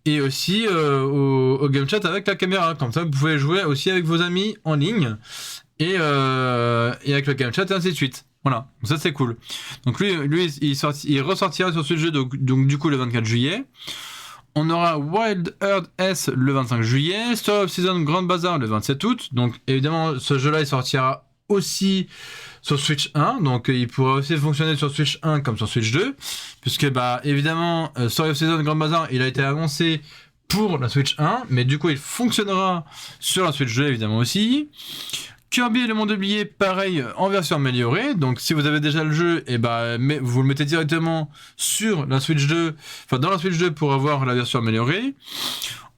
et aussi au game chat avec la caméra. Comme ça, vous pouvez jouer aussi avec vos amis en ligne et avec le game chat et ainsi de suite. Voilà, donc ça c'est cool. Donc lui il ressortira sur ce jeu donc du coup le 24 juillet. On aura Wild Earth S le 25 juillet, Story of Season Grand Bazaar le 27 août. Donc évidemment, ce jeu-là, il sortira aussi sur Switch 1. Donc il pourra aussi fonctionner sur Switch 1 comme sur Switch 2. Puisque bah évidemment, Story of Season Grand Bazaar, il a été annoncé pour la Switch 1. Mais du coup, il fonctionnera sur la Switch 2 évidemment aussi. Kirby et le monde oublié, pareil, en version améliorée. Donc si vous avez déjà le jeu, et vous le mettez directement sur la Switch 2, enfin dans la Switch 2 pour avoir la version améliorée.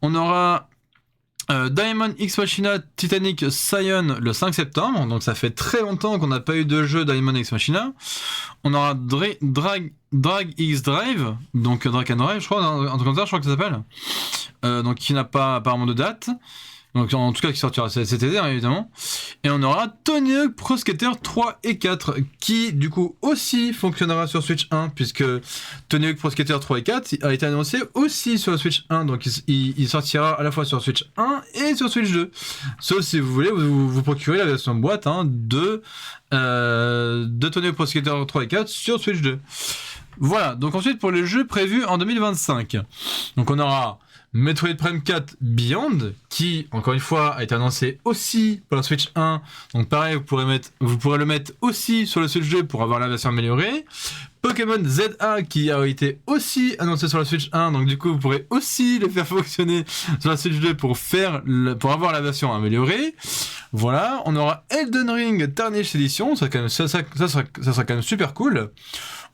On aura Diamond X Machina Titanic Scion le 5 septembre. Donc ça fait très longtemps qu'on n'a pas eu de jeu Diamond X Machina. On aura Drag X Drive, donc Drag and Drive, je crois, un truc comme ça, je crois que ça s'appelle. Donc qui n'a pas apparemment de date. Donc en tout cas qui sortira cet été évidemment. Et on aura Tony Hawk Pro Skater 3 et 4 qui du coup aussi fonctionnera sur Switch 1 puisque Tony Hawk Pro Skater 3 et 4 a été annoncé aussi sur la Switch 1. Donc il sortira à la fois sur Switch 1 et sur Switch 2. Sauf si vous voulez vous procurer la version boîte de Tony Hawk Pro Skater 3 et 4 sur Switch 2. Voilà, donc ensuite pour les jeux prévus en 2025. Donc on aura Metroid Prime 4 Beyond, qui, encore une fois, a été annoncé aussi pour la Switch 1. Donc pareil, vous pourrez le mettre aussi sur la Switch 2 pour avoir la version améliorée. Pokémon ZA, qui a été aussi annoncé sur la Switch 1. Donc du coup, vous pourrez aussi le faire fonctionner sur la Switch 2 pour avoir la version améliorée. Voilà, on aura Elden Ring Tarnished Edition. Ça sera quand même super cool.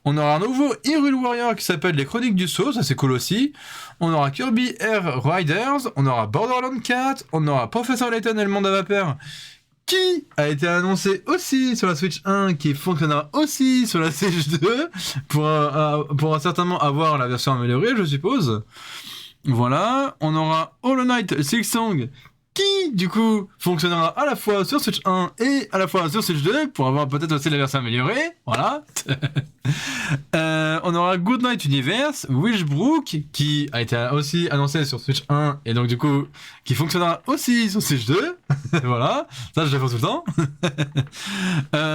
On aura un nouveau Hyrule Warrior qui s'appelle Les Chroniques du Sceau, ça c'est cool aussi. On aura Kirby Air Riders, on aura Borderlands 4, on aura Professor Layton et le Monde à Vapeur, qui a été annoncé aussi sur la Switch 1, qui fonctionnera aussi sur la Switch 2, pour certainement avoir la version améliorée, je suppose. Voilà, on aura Hollow Knight Silksong, qui du coup fonctionnera à la fois sur Switch 1 et à la fois sur Switch 2 pour avoir peut-être aussi la version améliorée. Voilà. On aura Goodnight Universe, Wishbrook, qui a été aussi annoncé sur Switch 1 et donc du coup qui fonctionnera aussi sur Switch 2. Voilà, ça je le fais tout le temps.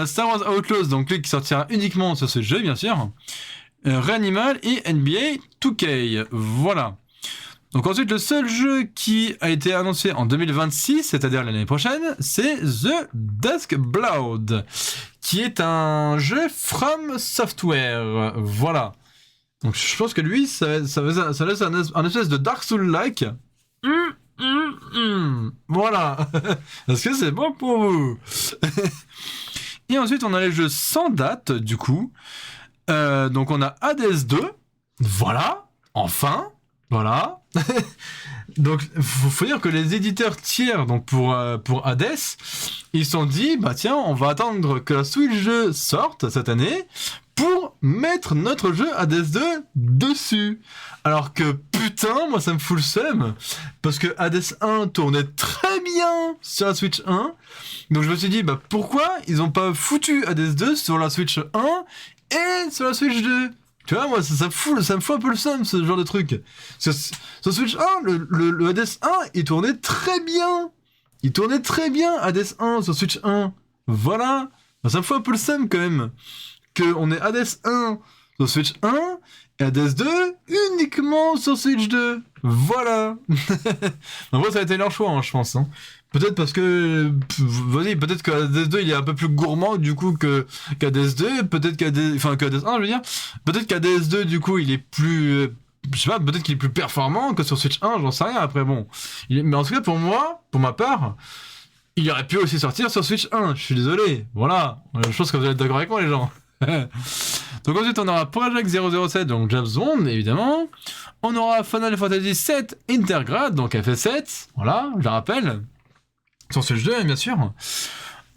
Star Wars Outlaws, donc lui qui sortira uniquement sur Switch 2 bien sûr. Reanimal et NBA 2K. Voilà. Donc ensuite, le seul jeu qui a été annoncé en 2026, c'est-à-dire l'année prochaine, c'est The Dusk Blood, qui est un jeu From Software. Voilà. Donc je pense que lui, ça laisse un espèce de Dark Souls-like. Voilà. Est-ce que c'est bon pour vous? Et ensuite, on a les jeux sans date, du coup. Donc on a Hades 2. Voilà. Enfin. Voilà. Donc, faut dire que les éditeurs tiers, donc pour Hades, ils se sont dit, bah tiens, on va attendre que la Switch 2 sorte cette année pour mettre notre jeu Hades 2 dessus. Alors que putain, moi ça me fout le seum, parce que Hades 1 tournait très bien sur la Switch 1. Donc je me suis dit, bah pourquoi ils ont pas foutu Hades 2 sur la Switch 1 et sur la Switch 2? Tu vois, moi, ça me fout un peu le seum, ce genre de truc. Sur Switch 1, le Hades 1, il tournait très bien. Il tournait très bien, Hades 1 sur Switch 1. Voilà. Ça me fout un peu le seum, quand même. Qu'on ait Hades 1 sur Switch 1 et Hades 2 uniquement sur Switch 2. Voilà. Après, ça a été leur choix, hein, je pense. Hein. Peut-être parce que, peut-être que Hades 2 il est un peu plus gourmand du coup qu'Hades 2, peut-être qu'Hades 1 je veux dire, peut-être qu'Hades 2 du coup il est plus, je sais pas, peut-être qu'il est plus performant que sur Switch 1, j'en sais rien après bon. Mais en tout cas pour moi, pour ma part, il aurait pu aussi sortir sur Switch 1, je suis désolé, voilà, je pense que vous allez être d'accord avec moi les gens. Donc ensuite on aura Project 007, donc James Bond évidemment. On aura Final Fantasy 7 Intergrade, donc FF7, voilà, je le rappelle. Sur Switch 2, bien sûr.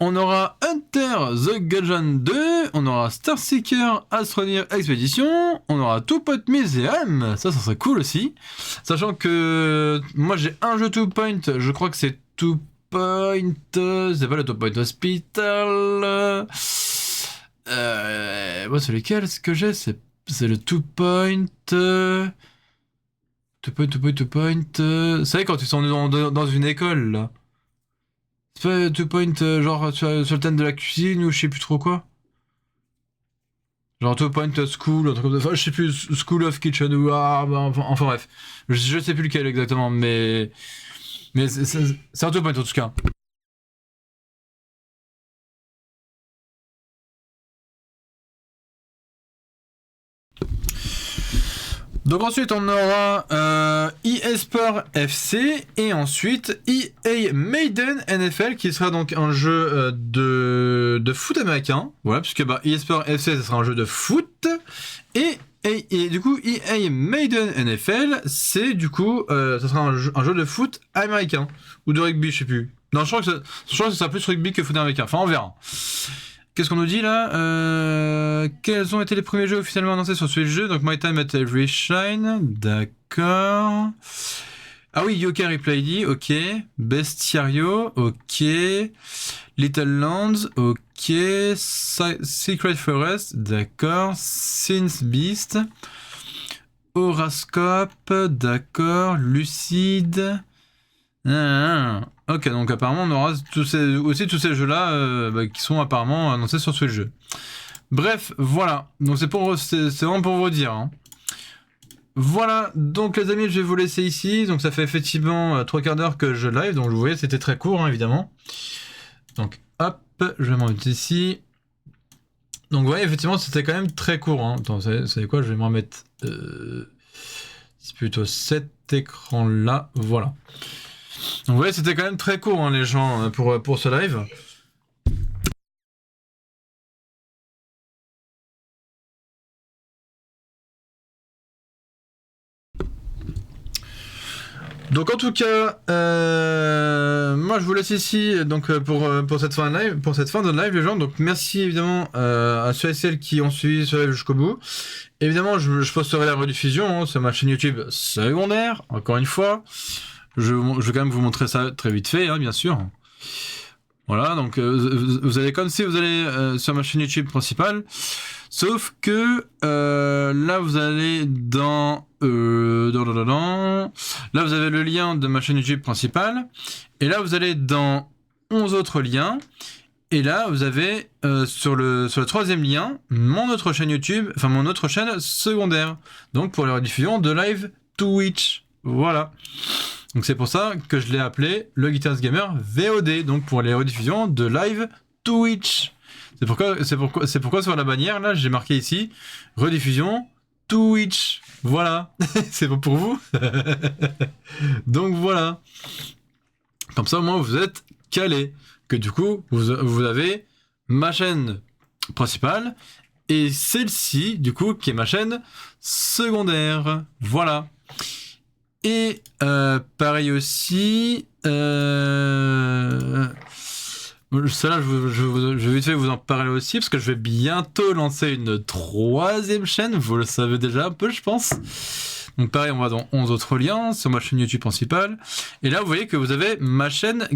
On aura Hunter the Gungeon 2, on aura Starseeker Astroneer Expedition, on aura Two Point Museum, ça serait cool aussi. Sachant que moi j'ai un jeu Two Point, je crois que c'est Two Point, c'est pas le Two Point Hospital. Moi c'est lequel ce que j'ai, c'est le Two Point. Two Point. Vous savez quand ils sont dans une école là. C'est pas Two Point, genre sur le thème de la cuisine ou je sais plus trop quoi. Genre Two Point School, un truc comme ça. Enfin, je sais plus, School of Kitchen ou enfin bref. Je sais plus lequel exactement, mais c'est un Two Point en tout cas. Donc ensuite on aura eSport FC et ensuite EA Maiden NFL qui sera donc un jeu de foot américain. Voilà, puisque eSport FC ce sera un jeu de foot et du coup EA Maiden NFL c'est du coup ça sera un jeu de foot américain ou de rugby, je sais plus. Non, je crois que ça sera plus rugby que foot américain. Enfin on verra. Qu'est-ce qu'on nous dit là Quels ont été les premiers jeux officiellement annoncés sur ce jeu? Donc My Time at Every Shine, d'accord. Ah oui, Yokai Replay ID, ok. Bestiario, ok. Little Lands, ok. Secret Forest, d'accord. Since Beast. Horoscope, d'accord. Lucide. Ok, donc apparemment on aura tous ces jeux-là qui sont apparemment annoncés sur ce jeu. Bref, voilà. Donc c'est vraiment pour vous dire. Hein. Voilà, donc les amis, je vais vous laisser ici. Donc ça fait effectivement 3 quarts d'heure que je live. Donc vous voyez, c'était très court, hein, évidemment. Donc hop, je vais m'en mettre ici. Donc vous voyez, effectivement, c'était quand même très court. Hein. Attends, vous savez quoi? Je vais m'en mettre... c'est plutôt cet écran-là. Voilà. Donc vous voyez, c'était quand même très court, hein, les gens, pour ce live. Donc en tout cas, moi je vous laisse ici donc pour cette fin de live, les gens. Donc merci évidemment à ceux et celles qui ont suivi ce live jusqu'au bout. Évidemment, je posterai la rediffusion hein, sur ma chaîne YouTube secondaire. Encore une fois, je vais quand même vous montrer ça très vite fait, hein, bien sûr. Voilà, donc vous allez comme si vous allez sur ma chaîne YouTube principale. Sauf que là vous allez dans là vous avez le lien de ma chaîne YouTube principale et là vous allez dans 11 autres liens et là vous avez sur le troisième lien mon autre chaîne YouTube, enfin mon autre chaîne secondaire. Donc pour la rediffusion de live Twitch. Voilà. Donc c'est pour ça que je l'ai appelé le Guitarist Gamer VOD, donc pour les rediffusions de live Twitch. C'est pourquoi sur la bannière, là, j'ai marqué ici, rediffusion Twitch. Voilà, c'est bon pour vous. Donc voilà. Comme ça, au moins, vous êtes calés. Que du coup, vous avez ma chaîne principale et celle-ci, du coup, qui est ma chaîne secondaire. Voilà. Et pareil aussi... Celle-là, je vais vite fait vous en parler aussi, parce que je vais bientôt lancer une troisième chaîne, vous le savez déjà un peu, je pense. Donc pareil, on va dans 11 autres liens, sur ma chaîne YouTube principale. Et là, vous voyez que vous avez ma chaîne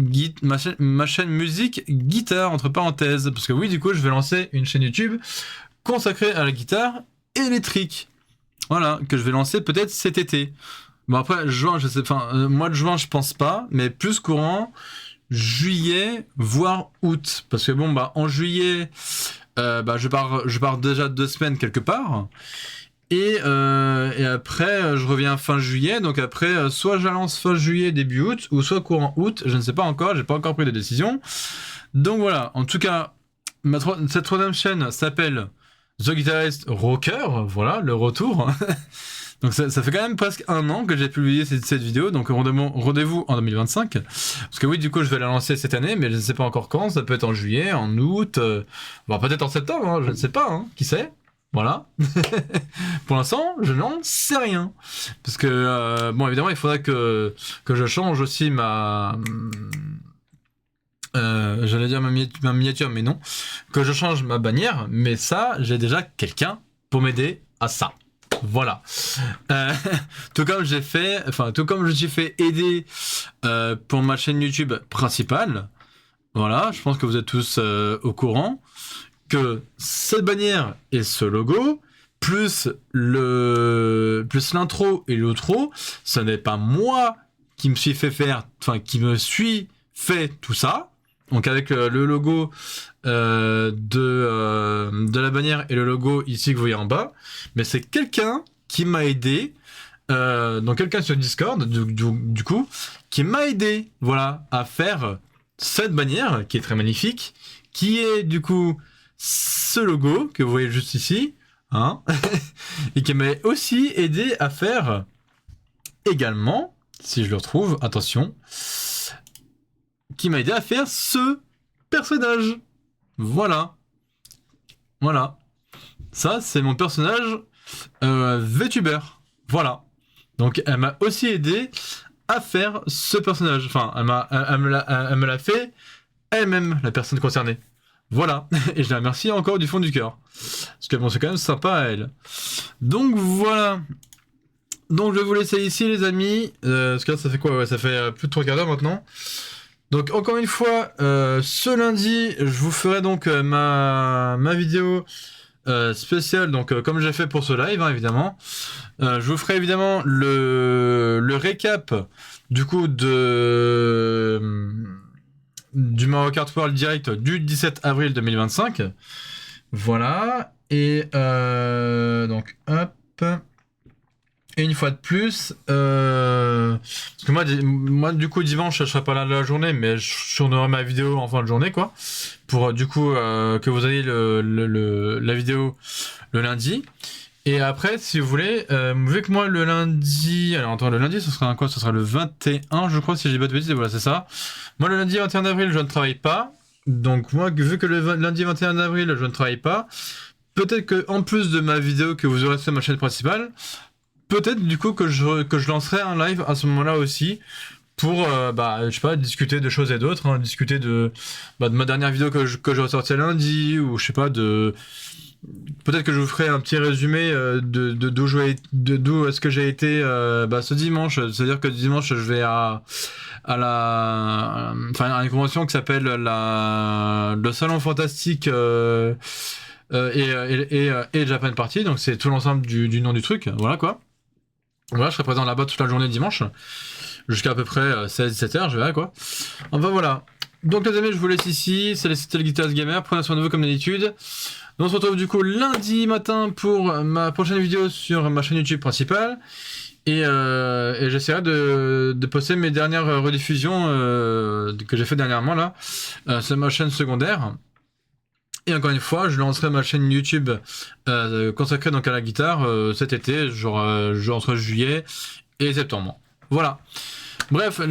musique guitare, entre parenthèses. Parce que oui, du coup, je vais lancer une chaîne YouTube consacrée à la guitare électrique. Voilà, que je vais lancer peut-être cet été. Bon après, juin, je sais, mois de juin, je pense pas, mais plus courant... juillet, voire août. Parce que bon, en juillet, je pars déjà 2 semaines quelque part. Et après, je reviens fin juillet. Donc après, soit j'annonce fin juillet, début août, ou soit courant août. Je ne sais pas encore, j'ai pas encore pris de décision. Donc voilà, en tout cas, cette troisième chaîne s'appelle The Guitarist Rocker. Voilà, le retour. Donc ça fait quand même presque 1 an que j'ai publié cette vidéo, donc rendez-vous en 2025. Parce que oui, du coup, je vais la lancer cette année, mais je ne sais pas encore quand, ça peut être en juillet, en août, peut-être en septembre, hein, je ne sais pas, hein, qui sait. Voilà. Pour l'instant, je n'en sais rien. Parce que, évidemment, il faudrait que je change aussi j'allais dire ma miniature, mais non, que je change ma bannière, mais ça, j'ai déjà quelqu'un pour m'aider à ça. Voilà. Tout comme j'ai fait, enfin, tout comme je suis fait aider pour ma chaîne YouTube principale, voilà, je pense que vous êtes tous au courant que cette bannière et ce logo, plus l'intro et l'outro, ce n'est pas moi qui me suis fait faire, enfin, qui me suis fait tout ça. Donc avec le logo de la bannière et le logo ici que vous voyez en bas, mais c'est quelqu'un qui m'a aidé, donc quelqu'un sur Discord du coup, qui m'a aidé, voilà, à faire cette bannière qui est très magnifique, qui est du coup ce logo que vous voyez juste ici, hein, et qui m'a aussi aidé à faire également, si je le retrouve, attention, qui m'a aidé à faire ce personnage. Voilà. Voilà. Ça, c'est mon personnage VTuber. Voilà. Donc, elle m'a aussi aidé à faire ce personnage. Enfin, elle me l'a fait elle-même, la personne concernée. Voilà. Et je la remercie encore du fond du cœur. Parce que bon, c'est quand même sympa à elle. Donc, voilà. Donc, je vais vous laisser ici, les amis. Parce que là, ça fait quoi? Ouais, ça fait plus de 3 quarts d'heure maintenant. Donc encore une fois, ce lundi, je vous ferai donc ma vidéo spéciale, donc comme j'ai fait pour ce live, hein, évidemment. Je vous ferai évidemment le récap du coup du Mario Kart World Direct du 17 avril 2025. Voilà. Et donc hop. Et une fois de plus, parce que moi du coup dimanche je serai pas là de la journée, mais je tournerai ma vidéo en fin de journée quoi, pour du coup que vous ayez la vidéo le lundi. Et après, si vous voulez, vu que moi le lundi, alors attends, le lundi ce sera quoi? Ce sera le 21, je crois, si je dis pas de bêtises, voilà c'est ça. Moi le lundi 21 avril je ne travaille pas, donc moi vu que le lundi 21 avril je ne travaille pas, peut-être que en plus de ma vidéo que vous aurez sur ma chaîne principale, peut-être du coup que je lancerai un live à ce moment-là aussi pour je sais pas, discuter de choses et d'autres, hein, discuter de ma dernière vidéo que j'ai ressortie lundi, ou je sais pas, peut-être que je vous ferai un petit résumé d'où est-ce que j'ai été ce dimanche. C'est-à-dire que dimanche je vais à une convention qui s'appelle le Salon Fantastique et Japan Party, donc c'est tout l'ensemble du nom du truc, voilà quoi. Voilà, je serai présent là-bas toute la journée dimanche, jusqu'à à peu près 16-17h, je verrai quoi. Enfin voilà. Donc les amis, je vous laisse ici, c'était le Guitarist Gamer, prenez soin de vous comme d'habitude. On se retrouve du coup lundi matin pour ma prochaine vidéo sur ma chaîne YouTube principale. Et j'essaierai de poster mes dernières rediffusions que j'ai fait dernièrement là, sur ma chaîne secondaire. Et encore une fois, je lancerai ma chaîne YouTube consacrée donc à la guitare cet été, genre entre juillet et septembre. Voilà. Bref.